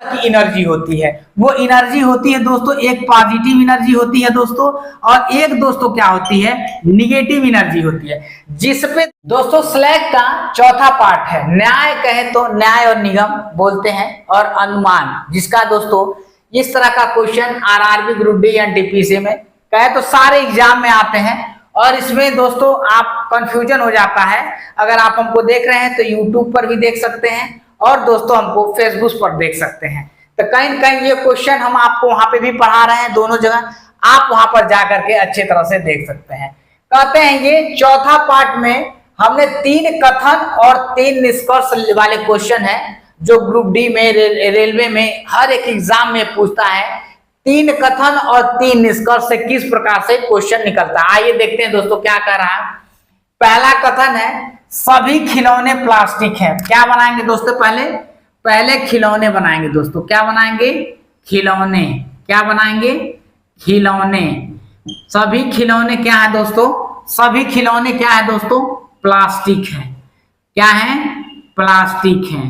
की एनर्जी होती है। वो एनर्जी होती है दोस्तों, एक पॉजिटिव एनर्जी होती है दोस्तों, और एक दोस्तों क्या होती है, निगेटिव एनर्जी होती है। जिसपे दोस्तों स्लैग का चौथा पार्ट है, न्याय कहें तो न्याय और निगम बोलते हैं, और अनुमान, जिसका दोस्तों इस तरह का क्वेश्चन आरआरबी ग्रुप डी या डीपीसी में कहे तो सारे एग्जाम में आते हैं। और इसमें दोस्तों आप कंफ्यूजन हो जाता है। अगर आप हमको देख रहे हैं तो यूट्यूब पर भी देख सकते हैं, और दोस्तों हमको फेसबुक पर देख सकते हैं। तो कहीं न कहीं ये क्वेश्चन हम आपको वहां पे भी पढ़ा रहे हैं, दोनों जगह आप वहां पर जाकर के अच्छे तरह से देख सकते हैं। कहते हैं ये चौथा पार्ट में हमने 3 कथन और 3 निष्कर्ष वाले क्वेश्चन है, जो ग्रुप डी में रेलवे में हर एक एग्जाम में पूछता है। 3 कथन और 3 निष्कर्ष से किस प्रकार से क्वेश्चन निकलता है, आइए देखते हैं दोस्तों क्या कर रहा है। पहला कथन है सभी खिलौने प्लास्टिक हैं। क्या बनाएंगे दोस्तों, पहले खिलौने बनाएंगे दोस्तों। क्या बनाएंगे, खिलौने। क्या बनाएंगे, खिलौने। सभी खिलौने क्या है दोस्तों, सभी खिलौने क्या है दोस्तों, प्लास्टिक है। क्या है, प्लास्टिक है,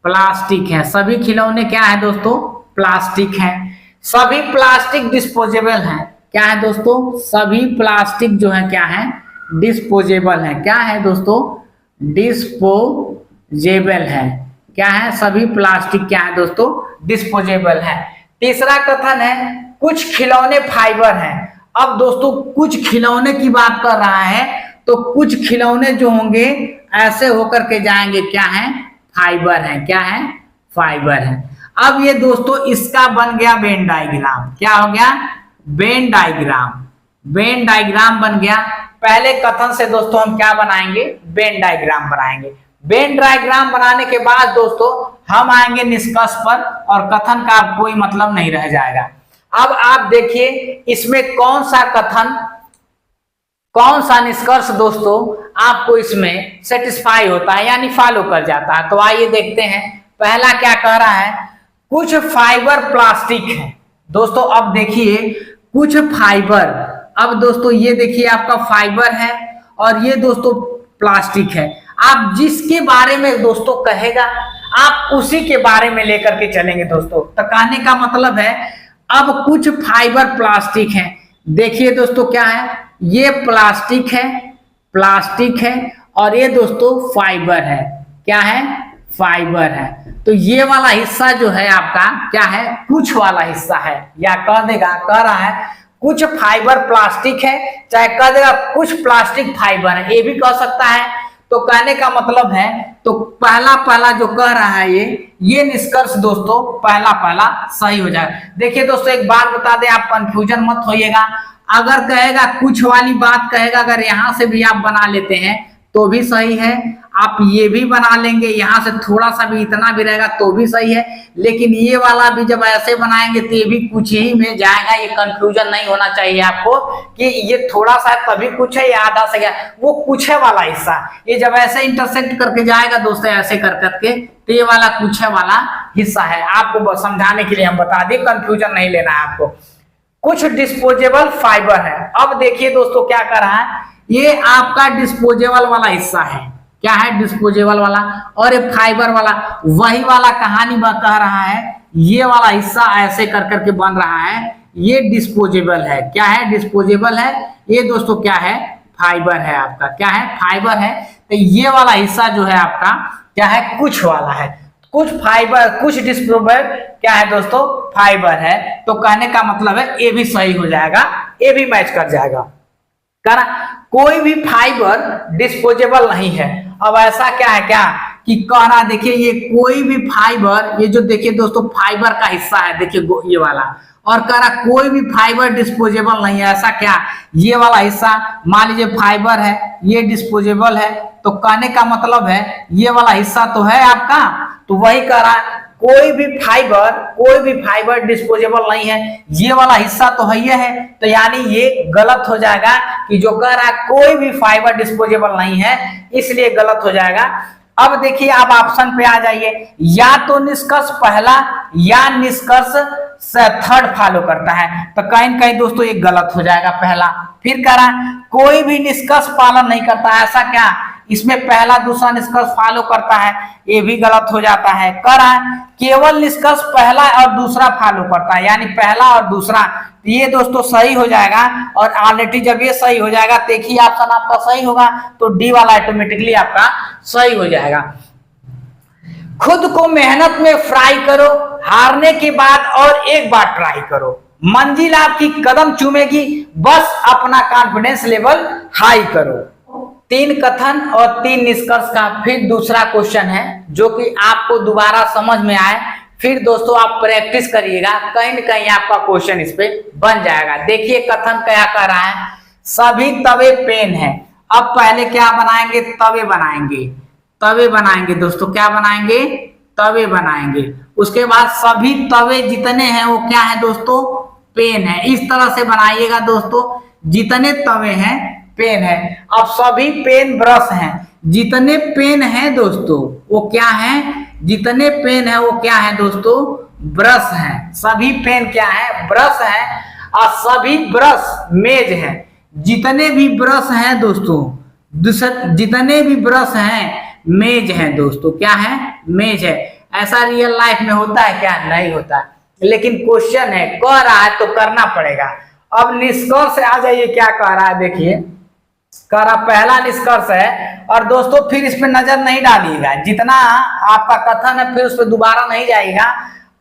प्लास्टिक है। सभी खिलौने क्या है दोस्तों, प्लास्टिक है। सभी प्लास्टिक डिस्पोजेबल है। क्या है दोस्तों, सभी प्लास्टिक जो है क्या है, डिस्पोजेबल है। क्या है दोस्तों, डिस्पोजेबल है। क्या है, सभी प्लास्टिक क्या है दोस्तों, डिस्पोजेबल है। तीसरा कथन है कुछ खिलौने फाइबर हैं। अब दोस्तों कुछ खिलौने की बात कर रहा है, तो कुछ खिलौने जो होंगे ऐसे होकर के जाएंगे, क्या है, फाइबर है। क्या है, फाइबर है। अब ये दोस्तों इसका बन गया वेन डायग्राम। क्या हो गया, वेन डायग्राम। वेन डायग्राम बन गया। पहले कथन से दोस्तों हम क्या बनाएंगे, वेन डायग्राम बनाएंगे। वेन डायग्राम बनाने के बाद दोस्तों हम आएंगे निष्कर्ष पर, और कथन का कोई मतलब नहीं रह जाएगा। अब आप देखिए इसमें कौन सा कथन, कौन सा निष्कर्ष दोस्तों आपको इसमें सेटिस्फाई होता है, यानी फॉलो कर जाता है। तो आइए देखते हैं। पहला क्या कह रहा है, कुछ फाइबर प्लास्टिक है। दोस्तों अब देखिए कुछ फाइबर, अब दोस्तों ये देखिए आपका फाइबर है, और ये दोस्तों प्लास्टिक है। आप जिसके बारे में दोस्तों कहेगा आप उसी के बारे में लेकर के चलेंगे दोस्तों। तो कहने का मतलब है अब कुछ फाइबर प्लास्टिक है। देखिए दोस्तों क्या है, ये प्लास्टिक है, प्लास्टिक है, और ये दोस्तों फाइबर है। क्या है, फाइबर है। तो ये वाला हिस्सा जो है आपका क्या है, कुछ वाला हिस्सा है, या कह देगा, कह रहा है कुछ फाइबर प्लास्टिक है, चाहे कह देगा कुछ प्लास्टिक फाइबर है, ये भी कह सकता है। तो कहने का मतलब है, तो पहला जो कह रहा है ये निष्कर्ष दोस्तों पहला सही हो जाएगा। देखिए दोस्तों एक बात बता दें, आप कंफ्यूजन मत होइएगा। अगर कहेगा कुछ वाली बात कहेगा, अगर यहां से भी आप बना लेते हैं तो भी सही है, आप ये भी बना लेंगे, यहाँ से थोड़ा सा भी इतना भी रहेगा तो भी सही है। लेकिन ये वाला भी जब ऐसे बनाएंगे तो ये भी कुछ ही में जाएगा। ये कंफ्यूजन नहीं होना चाहिए आपको कि ये थोड़ा सा तभी कुछ है या आधा से गया, वो कुछ है वाला हिस्सा ये जब ऐसे इंटरसेक्ट करके जाएगा दोस्तों, ऐसे कर करके, तो ये वाला कुछ है वाला हिस्सा है। आपको समझाने के लिए हम बता दें, कंफ्यूजन नहीं लेना है आपको। कुछ डिस्पोजेबल फाइबर है। अब देखिए दोस्तों क्या कर रहा है, ये आपका डिस्पोजेबल वाला हिस्सा है। क्या है, डिस्पोजेबल वाला, और ये फाइबर वाला वही वाला कहानी कह रहा है। ये वाला हिस्सा ऐसे कर करके बन रहा है, ये डिस्पोजेबल है। क्या है, डिस्पोजेबल है। ये दोस्तों क्या है, फाइबर है आपका। क्या है, फाइबर है। तो ये वाला हिस्सा जो है आपका क्या है, कुछ वाला है। कुछ फाइबर, कुछ डिस्पोजेबल क्या है दोस्तों, फाइबर है। तो कहने का मतलब है ये भी सही हो जाएगा, ये भी मैच कर जाएगा। कोई भी फाइबर डिस्पोजेबल नहीं है। अब ऐसा क्या है, क्या कि कह रहा, देखिए ये कोई भी फाइबर, ये जो देखिए दोस्तों फाइबर का हिस्सा है, देखिए ये वाला, और कह रहा कोई भी फाइबर डिस्पोजेबल नहीं है। ऐसा क्या, ये वाला हिस्सा मान लीजिए फाइबर है, ये डिस्पोजेबल है। तो कहने का मतलब है ये वाला हिस्सा तो है आपका, तो वही कह रहा है कोई भी फाइबर डिस्पोजेबल नहीं है। ये वाला हिस्सा तो है, ये है, तो यानी ये गलत हो जाएगा कि जो कह रहा है कोई भी फाइबर डिस्पोजेबल नहीं है, इसलिए गलत हो जाएगा। अब देखिए आप ऑप्शन पे आ जाइए, या तो निष्कर्ष पहला या निष्कर्ष थर्ड फॉलो करता है। तो कहीं न कहीं दोस्तों ये गलत हो जाएगा पहला। फिर कह रहा कोई भी निष्कर्ष पालन नहीं करता है। ऐसा क्या, इसमें पहला दूसरा निष्कर्ष फॉलो करता है, ये भी गलत हो जाता है। कह रहा है केवल निष्कर्ष पहला और दूसरा फॉलो करता है, यानी पहला और दूसरा, ये दोस्तों सही हो जाएगा। और ऑलरेडी जब ये सही हो जाएगा तो एक ही ऑप्शन आपका सही होगा, तो डी वाला ऑटोमेटिकली आपका सही हो जाएगा। खुद को मेहनत में फ्राई करो, हारने के बाद और एक बार ट्राई करो, मंजिल आपकी कदम चूमेगी, बस अपना कॉन्फिडेंस लेवल हाई करो। 3 कथन और 3 निष्कर्ष का फिर दूसरा क्वेश्चन है, जो कि आपको दोबारा समझ में आए, फिर दोस्तों आप प्रैक्टिस करिएगा, कहीं न कहीं आपका क्वेश्चन इस पे बन जाएगा। देखिए कथन क्या कह रहा है, सभी तवे पेन है। अब पहले क्या बनाएंगे, तवे बनाएंगे, तवे बनाएंगे दोस्तों, क्या बनाएंगे, तवे बनाएंगे। उसके बाद सभी तवे जितने हैं वो क्या है दोस्तों, पेन है। इस तरह से बनाइएगा दोस्तों, जितने तवे हैं पेन है। अब सभी पेन ब्रश हैं, जितने पेन हैं दोस्तों वो क्या है, जितने पेन है वो क्या है दोस्तों, ब्रश हैं। सभी पेन क्या है, ब्रश है। और सभी ब्रश मेज है, जितने भी ब्रश हैं दोस्तों, जितने भी ब्रश हैं मेज है दोस्तों, क्या है, मेज है। ऐसा रियल लाइफ में होता है क्या, नहीं होता, लेकिन क्वेश्चन है, कह रहा है तो करना पड़ेगा। अब निष्कर्ष आ जाइए, क्या कह रहा है देखिए, कह रहा पहला निष्कर्ष है। और दोस्तों फिर इस पे नजर नहीं डालिएगा, जितना आपका कथन है फिर उस पर दोबारा नहीं जाएगा।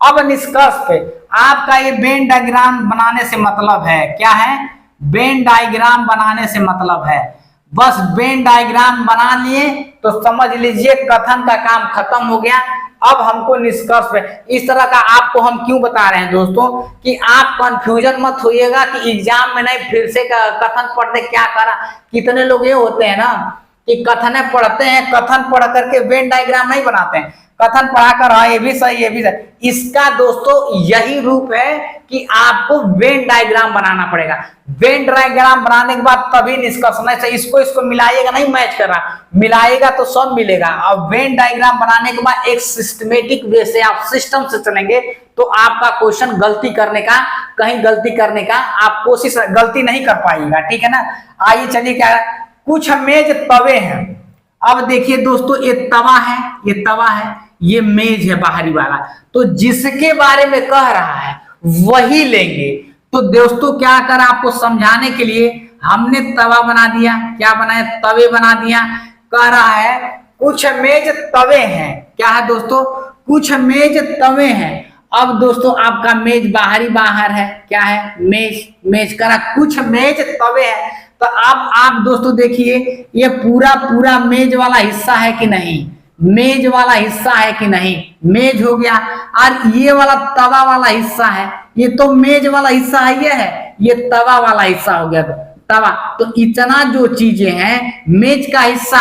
अब निष्कर्ष पे आपका ये वेन डायग्राम बनाने से मतलब है, क्या है, वेन डायग्राम बनाने से मतलब है। बस वेन डायग्राम बना लिए तो समझ लीजिए कथन का काम खत्म हो गया। अब हमको निष्कर्ष पे, इस तरह का आपको हम क्यों बता रहे हैं दोस्तों, कि आप कंफ्यूजन मत होइएगा कि एग्जाम में नहीं फिर से कथन पढ़ते क्या करा। कितने लोग ये होते हैं ना कि कथन पढ़ते हैं, कथन पढ़ करके वेन डायग्राम नहीं बनाते हैं, कथन पढ़ाकर हाँ ये भी सही, ये भी सही। इसका दोस्तों यही रूप है कि आपको वेन डायग्राम बनाना पड़ेगा। वेन डायग्राम बनाने के बाद तभी निष्कर्ष, नहीं से इसको मिलाइएगा नहीं, मैच कर रहा, मिलाएगा तो सब मिलेगा। अब वेन डायग्राम बनाने के बाद एक सिस्टमेटिक वे से आप सिस्टम से चलेंगे तो आपका क्वेश्चन गलती करने का, कहीं गलती करने का आप कोशिश, गलती नहीं कर पाइएगा, ठीक है ना। आइए चलिए, क्या कुछ मेज तवे हैं। अब देखिए दोस्तों, ये तवा है, ये तवा है, ये मेज है बाहरी वाला, तो जिसके बारे में कह रहा है वही लेंगे। तो दोस्तों क्या कर, आपको समझाने के लिए हमने तवा बना दिया, क्या बनाया, तवे बना दिया। कह रहा है कुछ मेज तवे हैं, क्या है दोस्तों, कुछ मेज तवे हैं। अब दोस्तों आपका मेज बाहरी बाहर है, क्या है, मेज, मेज करा, कुछ मेज तवे है। तो अब आप दोस्तों देखिए, ये पूरा पूरा मेज वाला हिस्सा है कि नहीं, मेज वाला हिस्सा है कि नहीं, मेज हो गया। और ये वाला तवा वाला हिस्सा है, ये तो मेज वाला हिस्सा है, ये तवा वाला हिस्सा हो गया तवा। तो इतना जो चीजें हैं, मेज का हिस्सा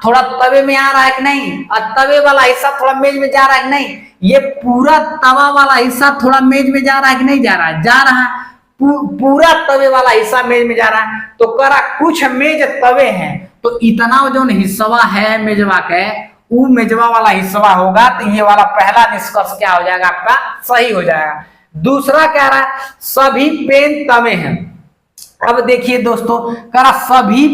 थोड़ा तवे में आ रहा है कि नहीं, और तवे वाला हिस्सा थोड़ा मेज में जा रहा है कि नहीं, ये पूरा तवा वाला हिस्सा थोड़ा मेज में जा रहा है कि नहीं जा रहा है, जा रहा है, पूरा तवे वाला हिस्सा मेज में जा रहा है। तो करा कुछ मेज तवे हैं, तो इतना जो हिस्सा है मेजवा के, वो मेजवा वाला हिस्सा होगा। तो ये वाला पहला निष्कर्ष क्या हो जाएगा, आपका सही हो जाएगा। दूसरा कह रहा है सभी पेन तवे हैं। अब देखिए दोस्तों, कह रहा सभी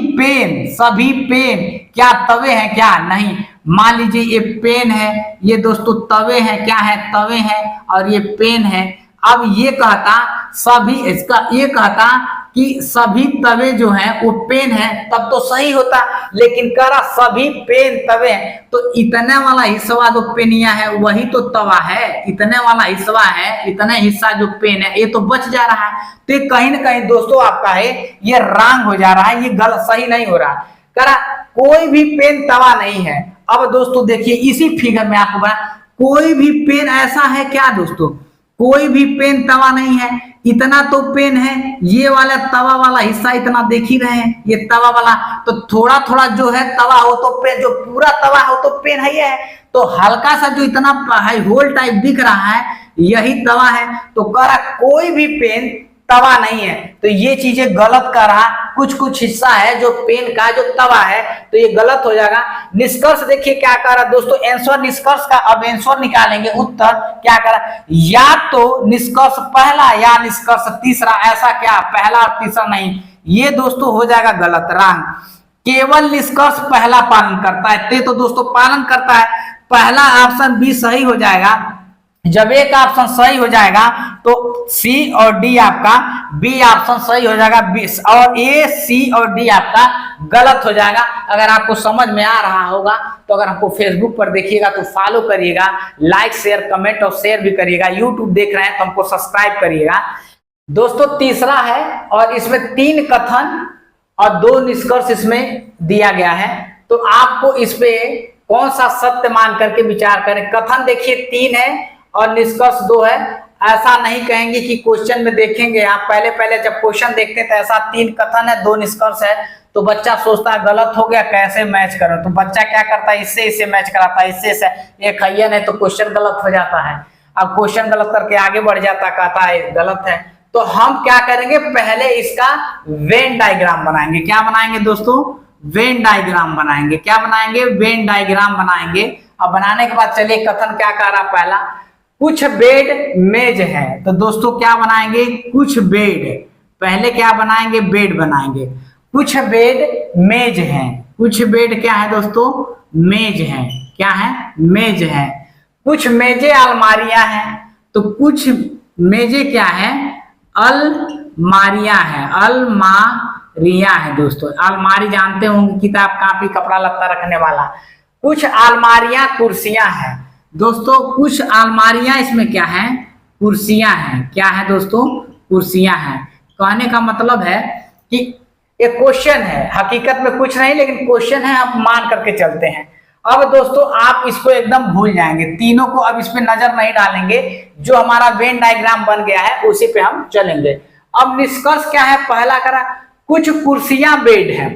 पेन क्या तवे हैं, क्या नहीं। मान लीजिए ये पेन है, ये दोस्तों तवे हैं, क्या है, तवे हैं, और ये पेन है। अब ये कहता सभी, इसका ये कहता कि सभी तवे जो हैं वो पेन है, तब तो सही होता, लेकिन कह रहा सभी पेन तवे हैं। तो इतने वाला हिस्सा जो पेनिया है वही तो तवा है, इतने वाला हिस्सा है, इतने हिस्सा जो पेन है, ये तो बच जा रहा है। तो ये कहीं ना कहीं दोस्तों आपका है ये रॉन्ग हो जा रहा है, ये गलत, सही नहीं हो रहा। कह रहा कोई भी पेन तवा नहीं है। अब दोस्तों देखिए इसी फिगर में आपको बता, कोई भी पेन ऐसा है क्या दोस्तों, कोई भी पेन तवा नहीं है। इतना तो पेन है, ये वाला तवा वाला हिस्सा इतना देख ही रहे हैं, ये तवा वाला, तो थोड़ा थोड़ा जो है तवा हो तो पेन, जो पूरा तवा हो तो पेन है, ये है। तो हल्का सा जो इतना होल टाइप दिख रहा है यही तवा है। तो कह रहा कोई भी पेन तवा नहीं है। तो ये चीजें गलत कर रहा, कुछ कुछ हिस्सा है जो पेन का जो तवा है, तो ये गलत हो जाएगा। निष्कर्ष देखिए क्या कर रहा दोस्तों, आंसर निष्कर्ष का अब आंसर निकालेंगे, उत्तर क्या कर रहा, या तो निष्कर्ष पहला या निष्कर्ष तीसरा, ऐसा क्या पहला और तीसरा नहीं, ये दोस्तों हो जाएगा गलत, रॉन्ग। केवल निष्कर्ष पहला पालन करता है, तो दोस्तों पालन करता है। पहला ऑप्शन बी सही हो जाएगा। जब एक ऑप्शन सही हो जाएगा तो सी और डी आपका, बी ऑप्शन सही हो जाएगा, बी और ए, सी और डी आपका गलत हो जाएगा। अगर आपको समझ में आ रहा होगा तो अगर हमको फेसबुक पर देखिएगा तो फॉलो करिएगा, लाइक शेयर कमेंट और शेयर भी करिएगा। यूट्यूब देख रहे हैं तो हमको सब्सक्राइब करिएगा। दोस्तों तीसरा है और इसमें 3 कथन और 2 निष्कर्ष इसमें दिया गया है, तो आपको इस पे कौन सा सत्य मान करके विचार करें। कथन देखिए 3 है और निष्कर्ष 2 है। ऐसा नहीं कहेंगे कि क्वेश्चन में देखेंगे आप, पहले जब क्वेश्चन देखते हैं तो ऐसा 3 कथन है 2 निष्कर्ष है, तो बच्चा सोचता है गलत हो गया कैसे मैच करो, तो बच्चा क्या करता है इससे इससे मैच कराता है, इससे एक हयन है तो क्वेश्चन गलत हो जाता है। अब क्वेश्चन गलत करके आगे बढ़ जाता, कहता है गलत है। तो हम क्या करेंगे, पहले इसका वेन डायग्राम बनाएंगे। क्या बनाएंगे दोस्तों, वेन डायग्राम बनाएंगे। क्या बनाएंगे, वेन डायग्राम बनाएंगे। अब बनाने के बाद चलिए कथन क्या कह रहा, पहला कुछ बेड मेज है, तो दोस्तों क्या बनाएंगे, कुछ बेड, पहले क्या बनाएंगे, बेड बनाएंगे। कुछ बेड मेज है, कुछ बेड क्या है दोस्तों, मेज है। क्या है, मेज है। कुछ मेजे अलमारियां हैं, तो कुछ मेजे क्या है, अलमारियां है, अलमारियां है दोस्तों। अलमारी जानते होंगे, किताब कापी कपड़ा लत्ता रखने वाला। कुछ अलमारियां कुर्सियां हैं, दोस्तों कुछ अलमारियां इसमें क्या है, कुर्सियां हैं। क्या है दोस्तों, कुर्सियां हैं। कहने का मतलब है कि एक क्वेश्चन है, हकीकत में कुछ नहीं लेकिन क्वेश्चन है, आप मान करके चलते हैं। अब दोस्तों आप इसको एकदम भूल जाएंगे, तीनों को अब इस पे नजर नहीं डालेंगे, जो हमारा वेन डायग्राम बन गया है उसी पे हम चलेंगे। अब निष्कर्ष क्या है, पहला करा कुछ कुर्सियां बेड है।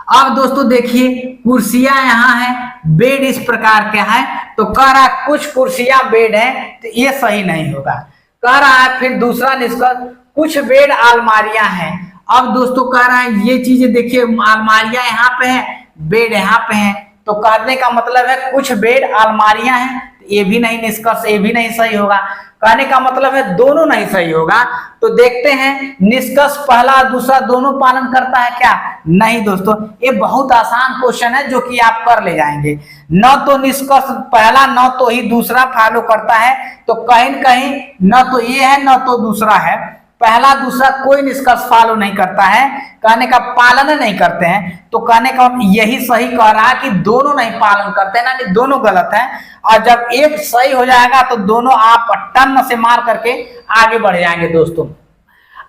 अब दोस्तों देखिए कुर्सियां यहाँ है, बेड इस प्रकार का है, तो कह रहा है कुछ कुर्सियां बेड है, तो ये सही नहीं होगा। कह रहा है फिर दूसरा निष्कर्ष कुछ बेड अलमारियां हैं। अब दोस्तों कह रहा है ये चीजें देखिए, अलमारियां यहाँ पे है, बेड यहाँ पे है, तो कहने का मतलब है कुछ बेड अलमारियां हैं, ये भी नहीं निष्कर्ष, ये भी नहीं सही होगा। कहने का मतलब है दोनों नहीं सही होगा। तो देखते हैं निष्कर्ष पहला दूसरा दोनों पालन करता है क्या, नहीं दोस्तों। ये बहुत आसान क्वेश्चन है जो कि आप कर ले जाएंगे। न तो निष्कर्ष पहला न तो ही दूसरा फॉलो करता है, तो कहीं न कहीं न तो ये है न तो दूसरा है, पहला दूसरा कोई निष्कर्ष फॉलो नहीं करता है, कहने का पालन नहीं करते हैं। तो कहने का यही सही कह रहा है कि दोनों नहीं पालन करते हैं, ना दोनों गलत है। और जब एक सही हो जाएगा तो दोनों आप टन से मार करके आगे बढ़ जाएंगे। दोस्तों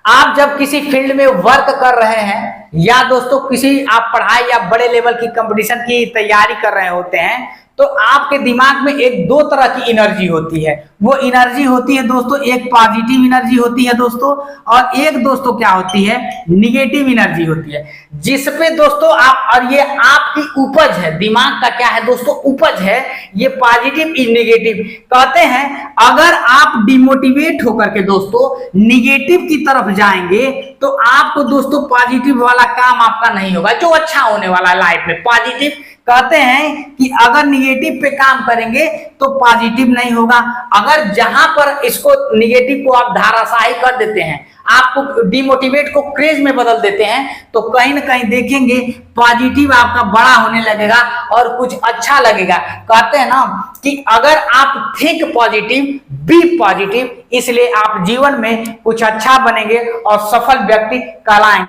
आप जब किसी फील्ड में वर्क कर रहे हैं या दोस्तों किसी आप पढ़ाई या बड़े लेवल की कंपटीशन की तैयारी कर रहे होते हैं, तो आपके दिमाग में एक 2 तरह की एनर्जी होती है। वो एनर्जी होती है दोस्तों, एक पॉजिटिव एनर्जी होती है दोस्तों, और एक दोस्तों क्या होती है, निगेटिव एनर्जी होती है। जिसपे दोस्तों आप, और ये आपकी उपज है, दिमाग का क्या है दोस्तों, उपज है, ये पॉजिटिव निगेटिव। कहते हैं अगर आप डिमोटिवेट होकर के दोस्तों निगेटिव की तरफ जाएंगे तो आपको दोस्तों पॉजिटिव वाला काम आपका नहीं होगा, जो अच्छा होने वाला लाइफ में। पॉजिटिव कहते हैं कि अगर निगेटिव पे काम करेंगे तो पॉजिटिव नहीं होगा। अगर जहां पर इसको निगेटिव को आप धाराशाही कर देते हैं, आपको डिमोटिवेट को क्रेज में बदल देते हैं, तो कहीं ना कहीं देखेंगे पॉजिटिव आपका बड़ा होने लगेगा और कुछ अच्छा लगेगा। कहते हैं ना कि अगर आप थिंक पॉजिटिव बी पॉजिटिव, इसलिए आप जीवन में कुछ अच्छा बनेंगे और सफल व्यक्ति कहलाएंगे।